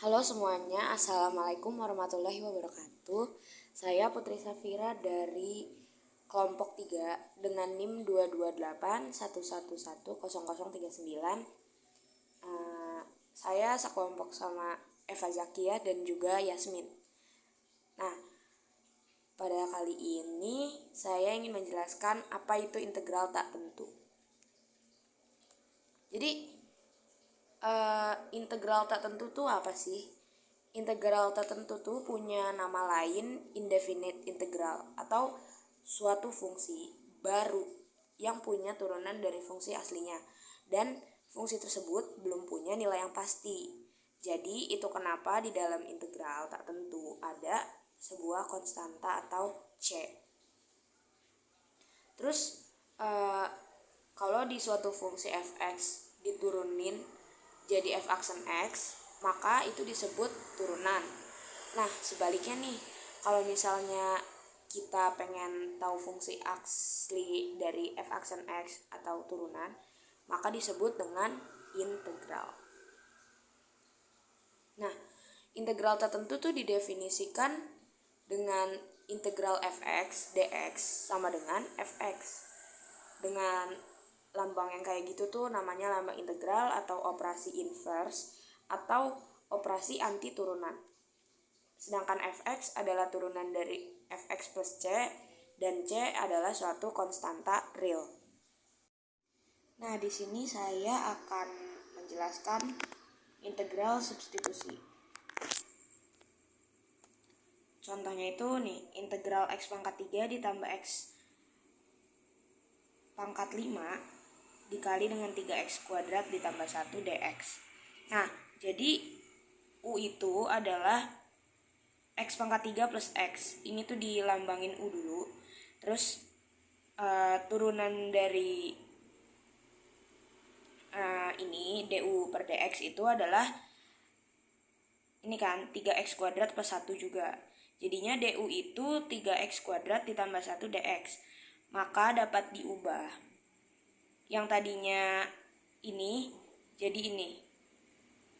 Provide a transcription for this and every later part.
Halo semuanya, Assalamualaikum warahmatullahi wabarakatuh. Saya Putri Safira dari kelompok 3 dengan NIM 22811100039. Saya sekelompok sama Eva Zakia dan juga Yasmin. Nah, pada kali ini saya ingin menjelaskan apa itu integral tak tentu. Jadi, integral tak tentu tuh apa sih? Integral tertentu tuh punya nama lain indefinite integral atau suatu fungsi baru yang punya turunan dari fungsi aslinya dan fungsi tersebut belum punya nilai yang pasti. Jadi itu kenapa di dalam integral tak tentu ada sebuah konstanta atau C. Terus kalau di suatu fungsi fx diturunin jadi f aksen x, maka itu disebut turunan. Nah, sebaliknya nih, kalau misalnya kita pengen tahu fungsi asli dari f aksen x atau turunan, maka disebut dengan integral. Nah, integral tertentu tuh didefinisikan dengan integral fx dx sama dengan fx. Dengan lambang yang kayak gitu tuh namanya lambang integral atau operasi inverse atau operasi anti turunan. Sedangkan fx adalah turunan dari fx plus c dan c adalah suatu konstanta real. Nah, di sini saya akan menjelaskan integral substitusi. Contohnya itu nih, integral x pangkat 3 ditambah x pangkat 5 dikali dengan 3x kuadrat ditambah 1 dx. Nah, jadi U itu adalah x pangkat 3 plus x. Ini tuh dilambangin U dulu. Terus turunan dari ini du per dx itu adalah ini kan 3x kuadrat plus 1 juga. Jadinya du itu 3x kuadrat ditambah 1 dx. Maka dapat diubah. Yang tadinya ini jadi ini.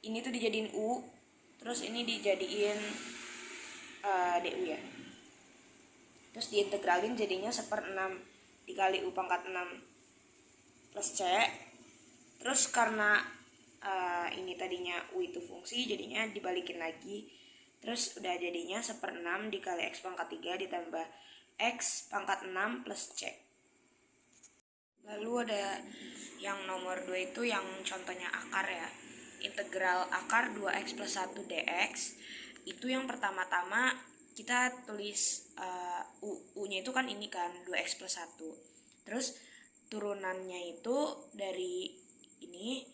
Ini tuh dijadiin U, terus ini dijadiin du ya. Terus diintegralin jadinya 1/6 dikali U pangkat 6 plus C. Terus karena ini tadinya U itu fungsi, jadinya dibalikin lagi. Terus udah jadinya 1/6 dikali X pangkat 3 ditambah X pangkat 6 plus C. Lalu ada yang nomor 2 itu yang contohnya akar ya. Integral akar 2x plus 1 dx. Itu yang pertama-tama kita tulis U-nya itu kan ini kan 2x plus 1. Terus turunannya itu dari ini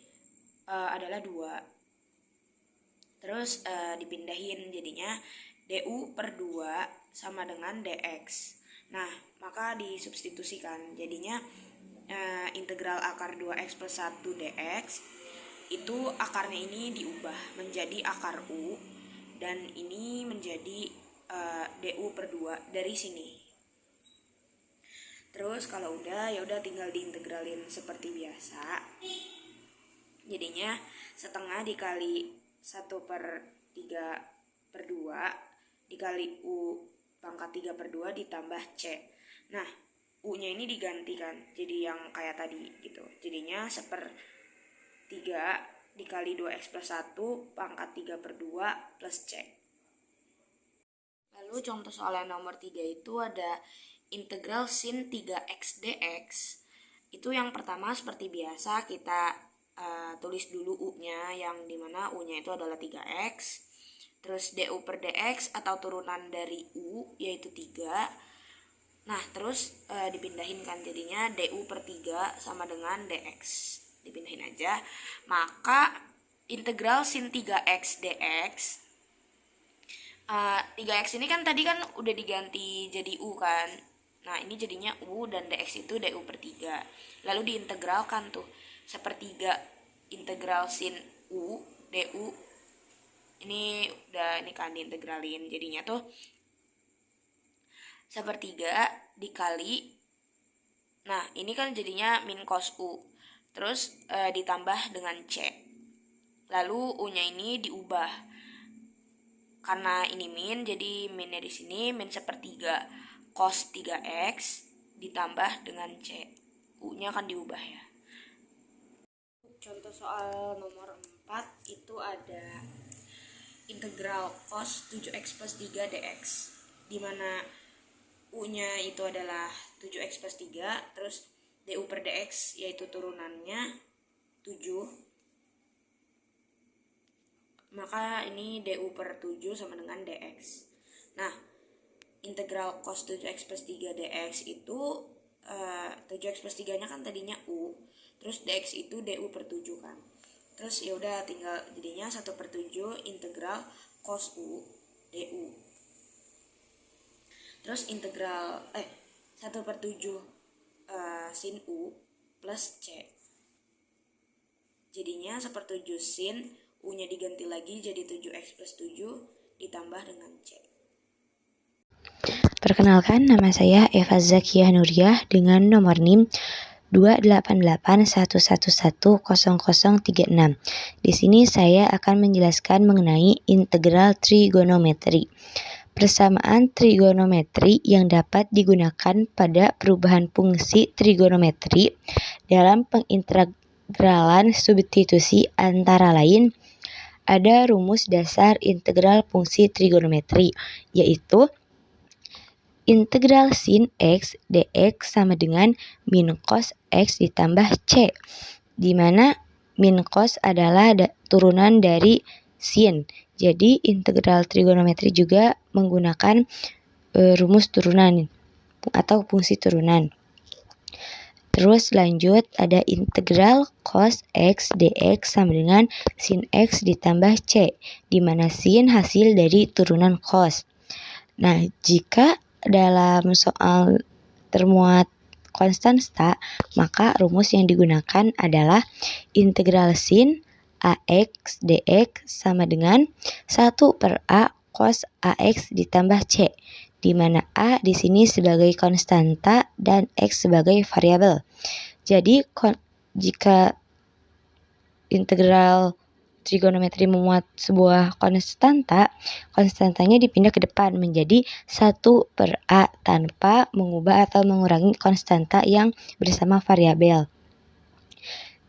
adalah 2. Terus dipindahin jadinya du per 2 sama dengan dx. Nah, maka disubstitusikan jadinya integral akar 2x plus 1 dx itu akarnya ini diubah menjadi akar U dan ini menjadi du per 2 dari sini. Terus kalau udah ya udah tinggal diintegralin seperti biasa. Jadinya setengah dikali 1 per 3 per 2 dikali U pangkat 3 per 2 ditambah C. Nah, U-nya ini digantikan jadi yang kayak tadi gitu. Jadinya 1/3 dikali 2x plus 1 pangkat 3 per 2 plus C. Lalu contoh soal yang nomor 3 itu ada integral sin 3x dx. Itu yang pertama seperti biasa kita tulis dulu U-nya yang dimana U-nya itu adalah 3x. Terus du per dx atau turunan dari U yaitu 3. Nah, terus dipindahin kan jadinya du per 3 sama dengan dx. Dipindahin aja. Maka integral sin 3x dx 3x ini kan tadi kan udah diganti jadi U kan. Nah, ini jadinya U dan dx itu du per 3. Lalu diintegralkan tuh 1/3 integral sin U du. Ini udah ini kan diintegralin jadinya tuh 1/3 dikali. Nah, ini kan jadinya min cos U. Terus ditambah dengan C. Lalu U-nya ini diubah. karena ini min, jadi minnya di sini min sepertiga cos 3x ditambah dengan C. U-nya akan diubah ya. Contoh soal nomor 4 itu ada integral cos 7x plus 3 dx, dimana U-nya itu adalah 7x plus 3, terus du per dx yaitu turunannya 7. Maka ini du per 7 sama dengan dx. Nah, integral cos 7x plus 3 dx itu 7x plus 3 nya kan tadinya u, terus dx itu du per 7 kan. Terus ya udah tinggal jadinya 1/7 integral cos u du. Terus integral 1/7 sin u plus c. Jadinya 1/7 sin, u-nya diganti lagi jadi 7x plus 7 ditambah dengan c. Perkenalkan, nama saya Eva Zakiah Nuriyah dengan nomor NIM 28811100036. Di sini saya akan menjelaskan mengenai integral trigonometri. Persamaan trigonometri yang dapat digunakan pada perubahan fungsi trigonometri dalam pengintegralan substitusi antara lain ada rumus dasar integral fungsi trigonometri, yaitu integral sin x dx sama dengan min cos x ditambah c, di mana min cos adalah turunan dari sin. Jadi integral trigonometri juga menggunakan rumus turunan atau fungsi turunan. Terus lanjut ada integral cos x dx sama dengan sin x ditambah c, di mana sin hasil dari turunan cos. Nah, jika dalam soal termuat konstanta, maka rumus yang digunakan adalah integral sin ax dx sama dengan 1/a cos ax ditambah c, di mana a di sini sebagai konstanta dan x sebagai variabel. Jadi jika integral trigonometri memuat sebuah konstantanya dipindah ke depan menjadi 1/a tanpa mengubah atau mengurangi konstanta yang bersama variabel.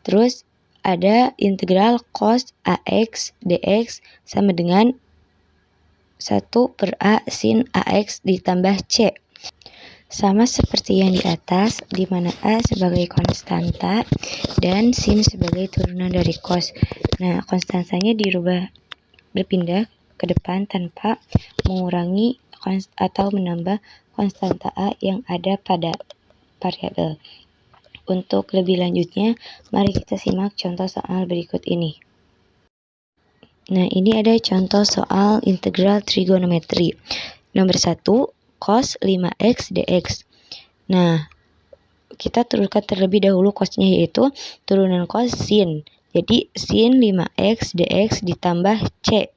Terus ada integral cos ax dx sama dengan 1/a sin ax ditambah c. Sama seperti yang di atas, di mana a sebagai konstanta dan sin sebagai turunan dari cos. Nah, konstantanya berpindah ke depan tanpa mengurangi atau menambah konstanta a yang ada pada variabel. Untuk lebih lanjutnya, mari kita simak contoh soal berikut ini. Nah, ini ada contoh soal integral trigonometri. Nomor 1, cos 5x dx. Nah, kita turunkan terlebih dahulu cosnya, yaitu turunan cos sin. Jadi sin 5x dx ditambah c.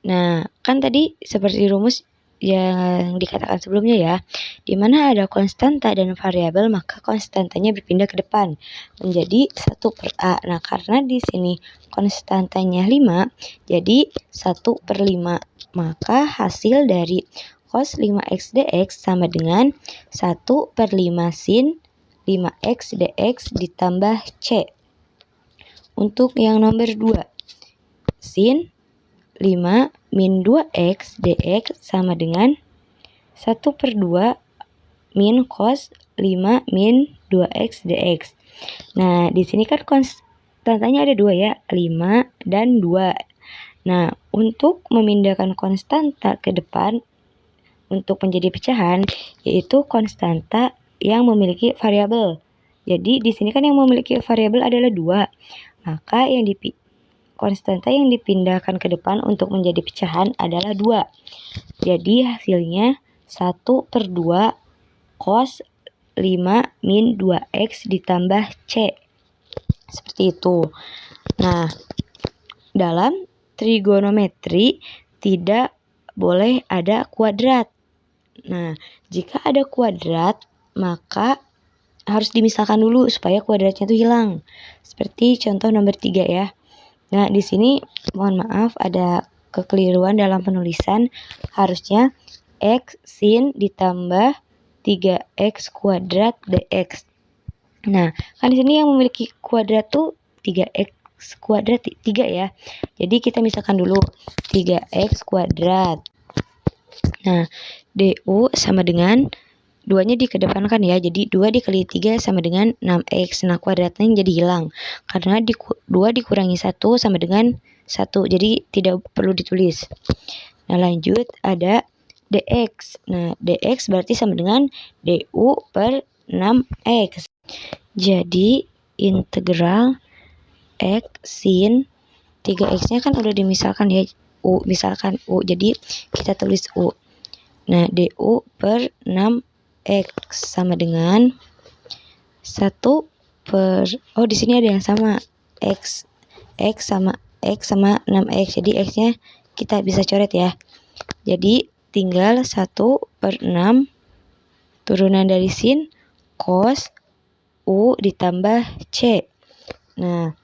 Nah, kan tadi seperti rumus yang dikatakan sebelumnya ya, di mana ada konstanta dan variabel, maka konstantanya berpindah ke depan menjadi 1/a. Nah, karena di sini konstantanya 5, jadi 1/5. Maka hasil dari cos 5x dx sama dengan 1/5 sin 5x dx ditambah c. Untuk yang nomor 2, sin 5 min 2x dx sama dengan 1/2 min cos 5 min 2x dx. Nah, di sini kan konstantanya ada 2 ya, 5 dan 2. Nah, untuk memindahkan konstanta ke depan untuk menjadi pecahan, yaitu konstanta yang memiliki variabel. Jadi di sini kan yang memiliki variabel adalah 2. Maka konstanta yang dipindahkan ke depan untuk menjadi pecahan adalah 2. Jadi hasilnya 1/2 cos 5 min 2x ditambah c. Seperti itu. Nah, dalam trigonometri tidak boleh ada kuadrat. Nah, jika ada kuadrat, maka harus dimisahkan dulu supaya kuadratnya itu hilang. Seperti contoh nomor 3 ya. Nah, di sini mohon maaf ada kekeliruan dalam penulisan, harusnya X sin ditambah 3X kuadrat dx. Nah, kan di sini yang memiliki kuadrat tuh 3X kuadrat 3 ya. Jadi kita misalkan dulu 3X kuadrat. Nah, DU sama dengan 2-nya dikedepankan ya. Jadi 2 dikali 3 sama dengan 6X. Nah, kuadratnya jadi hilang. Karena 2 dikurangi 1 sama dengan 1. Jadi tidak perlu ditulis. Nah, lanjut ada dx. Nah, dx berarti sama dengan du per 6x. Jadi integral x sin 3x-nya kan udah dimisalkan ya, u, misalkan u. Jadi kita tulis u. Nah, du per 6x sama dengan 1 per, oh di sini ada yang sama, x sama 6x. Jadi x-nya kita bisa coret ya. Jadi tinggal 1 per 6 turunan dari sin cos u ditambah c. Nah,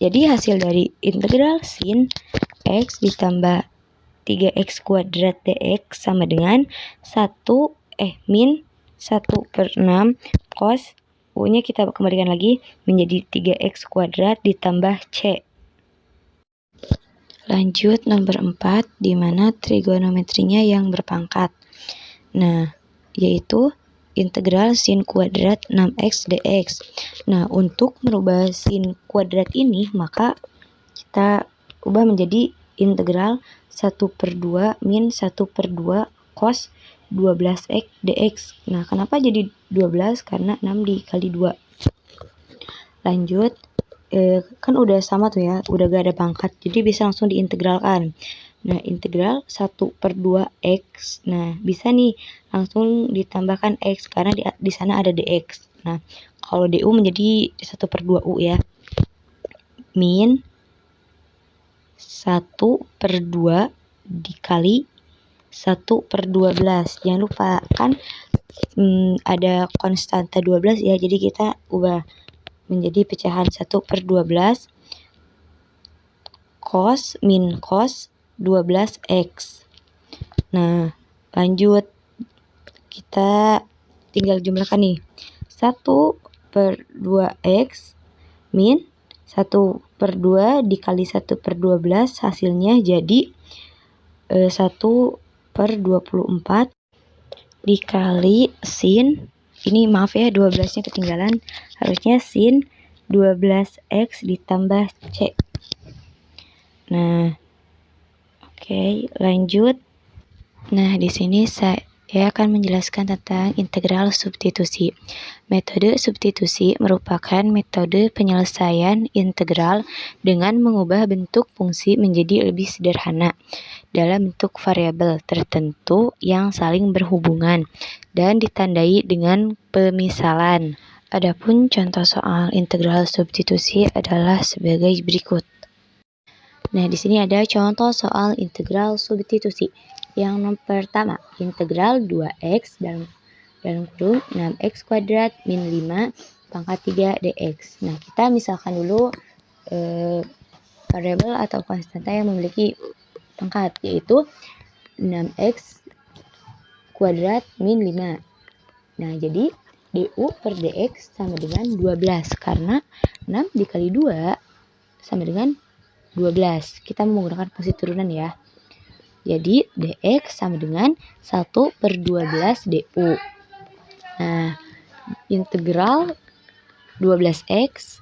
jadi hasil dari integral sin x ditambah 3x kuadrat dx sama dengan min 1 per 6 cos u-nya kita kembalikan lagi menjadi 3x kuadrat ditambah c. Lanjut nomor 4, di mana trigonometrinya yang berpangkat. Nah, yaitu integral sin kuadrat 6x dx. Nah, untuk merubah sin kuadrat ini, maka kita ubah menjadi integral 1 per 2 min 1 per 2 cos 12x dx. Nah, kenapa jadi 12? Karena 6 dikali 2. Lanjut, kan udah sama tuh ya, udah gak ada pangkat, jadi bisa langsung diintegralkan. Nah, integral 1 per 2x, nah bisa nih langsung ditambahkan x karena di sana ada dx. Nah, kalau du menjadi 1 per 2u ya, min 1 per 2 dikali 1 per 12. Jangan lupa kan ada konstanta 12 ya, jadi kita ubah menjadi pecahan 1 per 12 cos min cos 12x. Nah, lanjut kita tinggal jumlahkan nih. 1 per 2x min 1 per 2 dikali 1 per 12 hasilnya jadi 1 per 24 dikali sin, ini maaf ya 12-nya ketinggalan, harusnya sin 12x ditambah c. Nah, oke, lanjut. Nah, di sini saya akan menjelaskan tentang integral substitusi. Metode substitusi merupakan metode penyelesaian integral dengan mengubah bentuk fungsi menjadi lebih sederhana dalam bentuk variabel tertentu yang saling berhubungan dan ditandai dengan pemisalan. Adapun contoh soal integral substitusi adalah sebagai berikut. Nah, di sini ada contoh soal integral substitusi. Yang pertama, integral 2x dalam kurung 6x kuadrat min 5 pangkat 3 dx. Nah, kita misalkan dulu variabel atau konstanta yang memiliki pangkat, yaitu 6x kuadrat min 5. Nah, jadi du per dx sama dengan 12, karena 6 dikali 2 sama dengan 12. Kita menggunakan fungsi turunan ya. Jadi dx sama dengan 1 per 12 du. Nah, integral 12x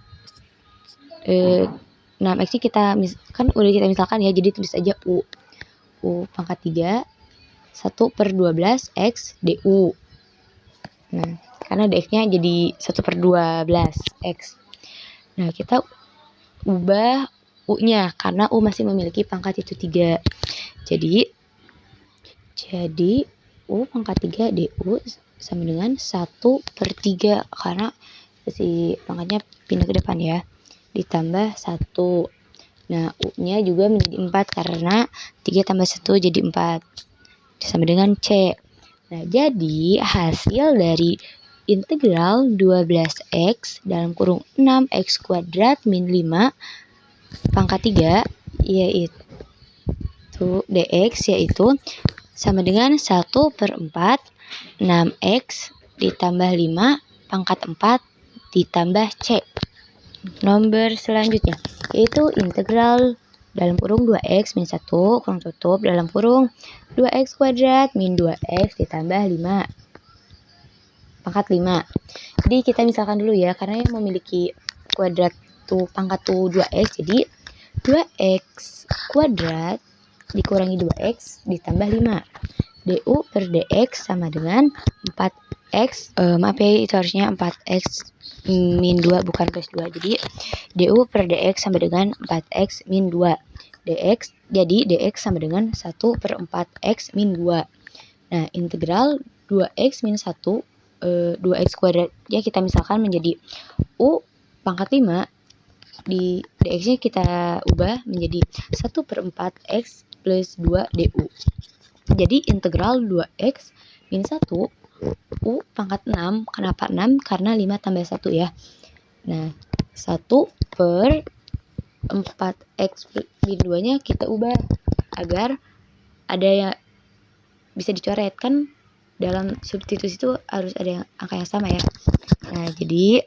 6x ini kita kan udah kita misalkan ya, jadi tulis aja u pangkat 3 1 per 12 x du. Nah, karena dx-nya jadi 1 per 12 x. Nah, kita ubah u-nya karena u masih memiliki pangkat itu 3. Jadi u pangkat 3 du sama dengan 1 per 3 karena si pangkatnya pindah ke depan ya, ditambah 1. Nah, u-nya juga menjadi 4 karena 3 tambah 1 jadi 4 sama dengan c. Nah, jadi hasil dari integral 12x dalam kurung 6x kuadrat min 5 pangkat 3 yaitu dx yaitu sama dengan 1/4 6x ditambah 5 pangkat 4 ditambah c. Nomor selanjutnya yaitu integral dalam kurung 2x min 1 kurung tutup dalam kurung 2x kuadrat min 2x ditambah 5 pangkat 5. Jadi kita misalkan dulu ya, karena yang memiliki kuadrat tuh pangkat tuh 2x, jadi 2x kuadrat dikurangi 2x ditambah 5. du per dx sama dengan 4x, maaf ya itu harusnya 4x min 2 bukan plus 2. Jadi du per dx sama dengan 4x min 2 dx, jadi dx sama dengan 1/4x min 2. Nah, integral 2x min 1 2x kuadrat ya kita misalkan menjadi u pangkat 5, di dx-nya kita ubah menjadi 1/4x plus 2 du. Jadi integral 2x min 1 u pangkat 6. Kenapa 6? Karena 5 tambah 1 ya. Nah, 1/4x min 2 nya kita ubah agar ada yang bisa dicoret, kan dalam substitusi itu harus ada yang angka yang sama ya. Nah, jadi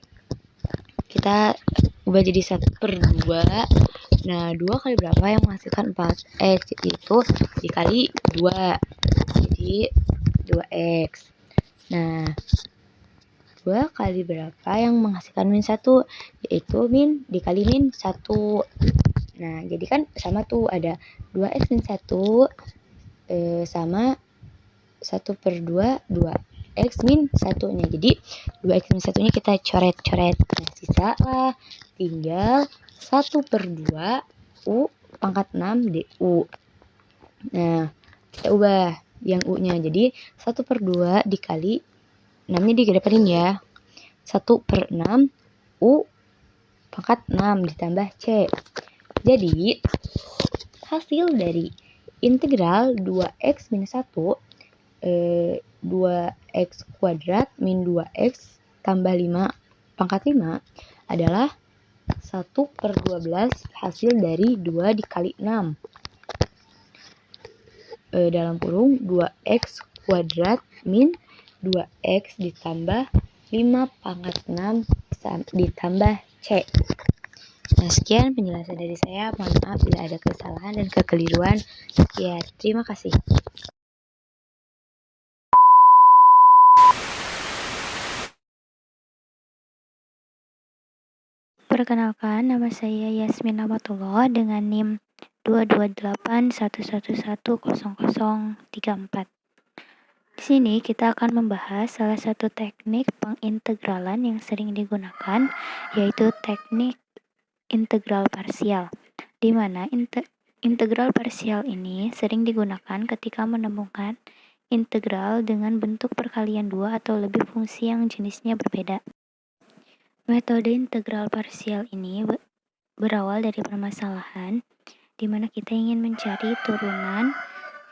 kita ubah jadi 1/2. Nah, 2 kali berapa yang menghasilkan 4x? Itu dikali 2. Jadi 2x. Nah, 2 kali berapa yang menghasilkan min 1? Yaitu min dikali min 1. Nah, jadi kan sama tuh ada 2x min 1 sama 1/2 2x min 1-nya. Jadi 2x min 1-nya kita coret-coret. Nah, sisa lah tinggal 1/2 u pangkat 6 du. Nah, kita ubah yang u-nya. Jadi 1/2 dikali 6-nya dikedepanin ya. 1/6 u pangkat 6 ditambah c. Jadi hasil dari integral 2x min 1 2x kuadrat min 2x tambah 5 pangkat 5 adalah 1/12 hasil dari 2 dikali 6 dalam kurung 2x kuadrat min 2x ditambah 5 pangkat 6 ditambah c. Nah, sekian penjelasan dari saya. Mohon maaf bila ada kesalahan dan kekeliruan. Ya, terima kasih. Perkenalkan, nama saya Yasmin Amatullah dengan NIM 22811100034. Di sini kita akan membahas salah satu teknik pengintegralan yang sering digunakan, yaitu teknik integral parsial, di mana integral parsial ini sering digunakan ketika menemukan integral dengan bentuk perkalian 2 atau lebih fungsi yang jenisnya berbeda. Metode integral parsial ini berawal dari permasalahan di mana kita ingin mencari turunan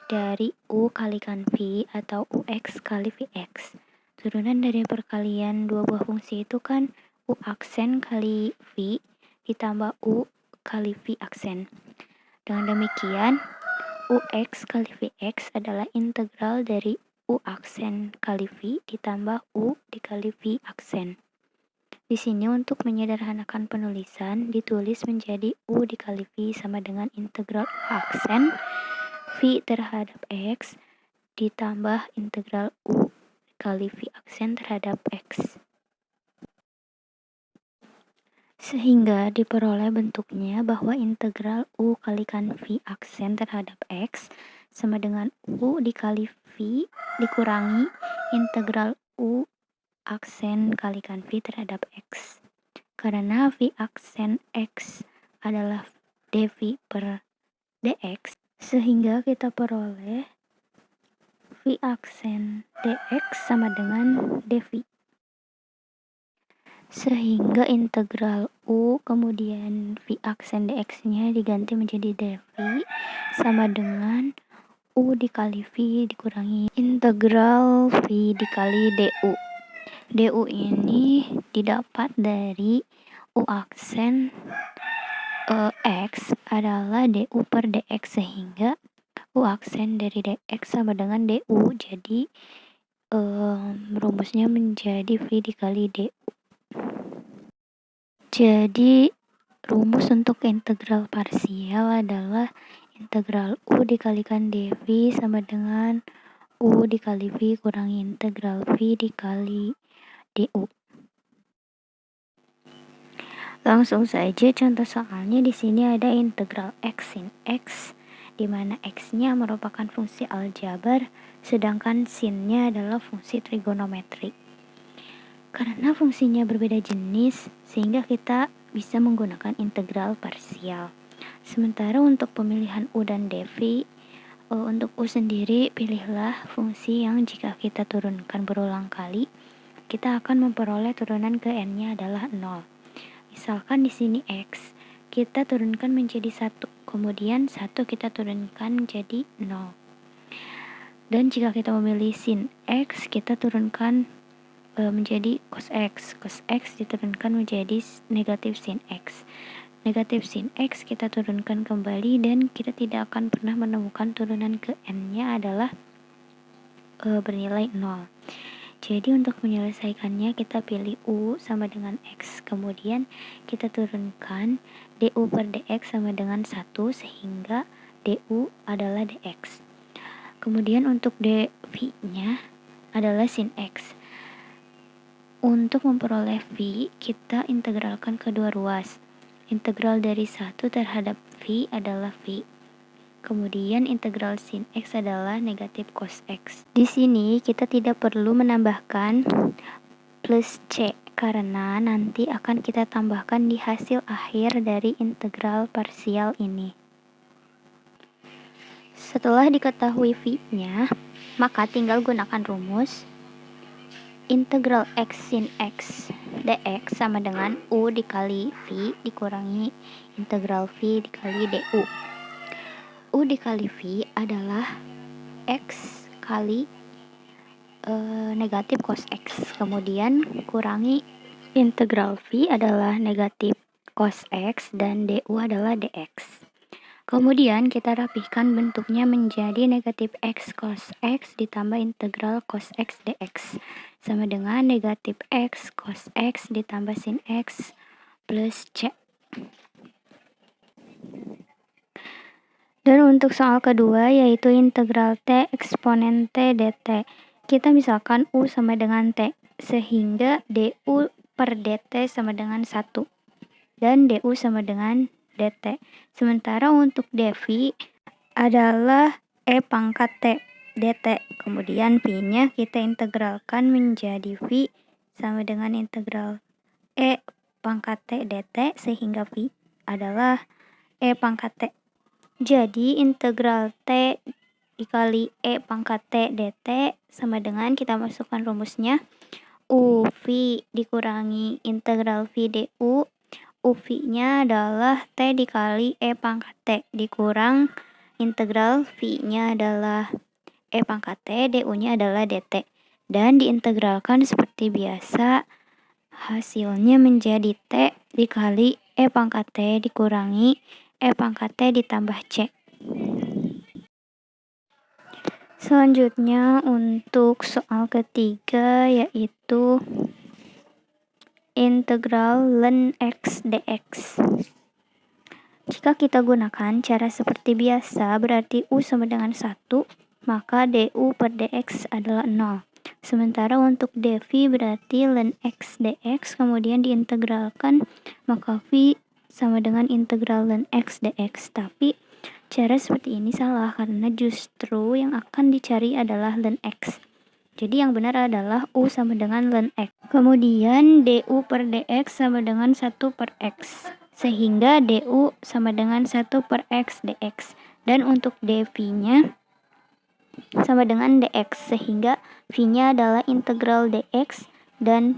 dari U kalikan V atau UX kali VX. Turunan dari perkalian dua buah fungsi itu kan U aksen kali V ditambah U kali V aksen. Dengan demikian, UX kali VX adalah integral dari U aksen kali V ditambah U dikali V aksen. Di sini untuk menyederhanakan penulisan ditulis menjadi U dikali V sama dengan integral U aksen V terhadap X ditambah integral U kali V aksen terhadap X. Sehingga diperoleh bentuknya bahwa integral U kalikan V aksen terhadap X sama dengan U dikali V dikurangi integral U aksen kalikan V terhadap X. Karena V aksen X adalah dV per dx, sehingga kita peroleh V aksen dx sama dengan dV. Sehingga integral U kemudian V aksen dx-nya diganti menjadi dV sama dengan U dikali V dikurangi integral V dikali du. du ini didapat dari U aksen X adalah du per dx, sehingga U aksen dari dx sama dengan du. Jadi rumusnya menjadi V dikali du. Jadi rumus untuk integral parsial adalah integral U dikalikan dV sama dengan U dikali V kurangi integral V dikali du. Langsung saja contoh soalnya. Di sini ada integral x sin x, di mana x-nya merupakan fungsi aljabar, sedangkan sin-nya adalah fungsi trigonometri. Karena fungsinya berbeda jenis, sehingga kita bisa menggunakan integral parsial. Sementara untuk pemilihan U dan dV, untuk U sendiri pilihlah fungsi yang jika kita turunkan berulang kali, kita akan memperoleh turunan ke n-nya adalah 0. Misalkan di sini x, kita turunkan menjadi 1, kemudian 1 kita turunkan menjadi 0. Dan jika kita memilih sin x, kita turunkan menjadi cos x diturunkan menjadi negatif sin x. Negatif sin x kita turunkan kembali dan kita tidak akan pernah menemukan turunan ke n-nya adalah bernilai 0. Jadi untuk menyelesaikannya kita pilih U sama dengan X, kemudian kita turunkan du per dx sama dengan 1 sehingga du adalah dx. Kemudian untuk dv-nya adalah sin X. Untuk memperoleh V, kita integralkan kedua ruas. Integral dari 1 terhadap V adalah V. Kemudian integral sin X adalah negatif cos X. Di sini kita tidak perlu menambahkan plus C, karena nanti akan kita tambahkan di hasil akhir dari integral parsial ini. Setelah diketahui V-nya, maka tinggal gunakan rumus integral x sin x dx sama dengan U dikali V dikurangi integral V dikali du. U dikali V adalah X kali negatif cos X. Kemudian kurangi integral V adalah negatif cos X dan du adalah dx. Kemudian kita rapihkan bentuknya menjadi negatif x cos x ditambah integral cos x dx sama dengan negatif x cos x ditambah sin x plus c. Dan untuk soal kedua yaitu integral t eksponen t dt. Kita misalkan u sama dengan t sehingga du per dt sama dengan 1 dan du sama dengan dt. Sementara untuk dv adalah e pangkat t dt. Kemudian v-nya kita integralkan menjadi v sama dengan integral e pangkat t dt sehingga v adalah e pangkat t. Jadi integral t dikali e pangkat t dt sama dengan kita masukkan rumusnya u v dikurangi integral v du. UV-nya adalah T dikali E pangkat T dikurang integral V-nya adalah E pangkat T, DU-nya adalah DT. Dan diintegralkan seperti biasa, hasilnya menjadi T dikali E pangkat T dikurangi E pangkat T ditambah C. Selanjutnya untuk soal ketiga yaitu integral ln x dx. Jika kita gunakan cara seperti biasa, berarti U sama dengan 1, maka du per dx adalah 0. Sementara untuk dv berarti ln x dx, kemudian diintegralkan, maka v sama dengan integral ln x dx. Tapi cara seperti ini salah, karena justru yang akan dicari adalah ln x. Jadi yang benar adalah U sama dengan ln X. Kemudian du per dx sama dengan 1 per X. Sehingga du sama dengan 1 per X dx. Dan untuk dv-nya sama dengan dx. Sehingga v-nya adalah integral dx dan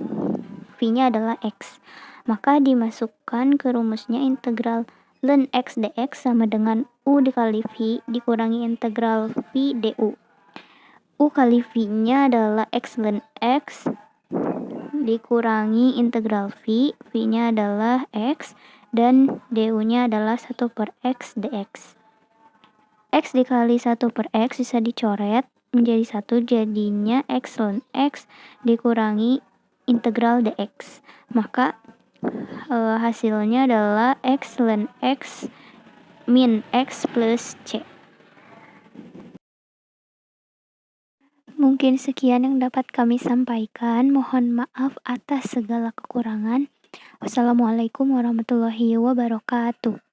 v-nya adalah X. Maka dimasukkan ke rumusnya integral ln X dx sama dengan U dikali V dikurangi integral V du. U kali V-nya adalah X ln X dikurangi integral V, V-nya adalah X, dan du-nya adalah 1 per X dx. X dikali 1 per X bisa dicoret menjadi 1, jadinya X ln X dikurangi integral dx. Maka hasilnya adalah X ln X min X plus C. Mungkin sekian yang dapat kami sampaikan. Mohon maaf atas segala kekurangan. Wassalamualaikum warahmatullahi wabarakatuh.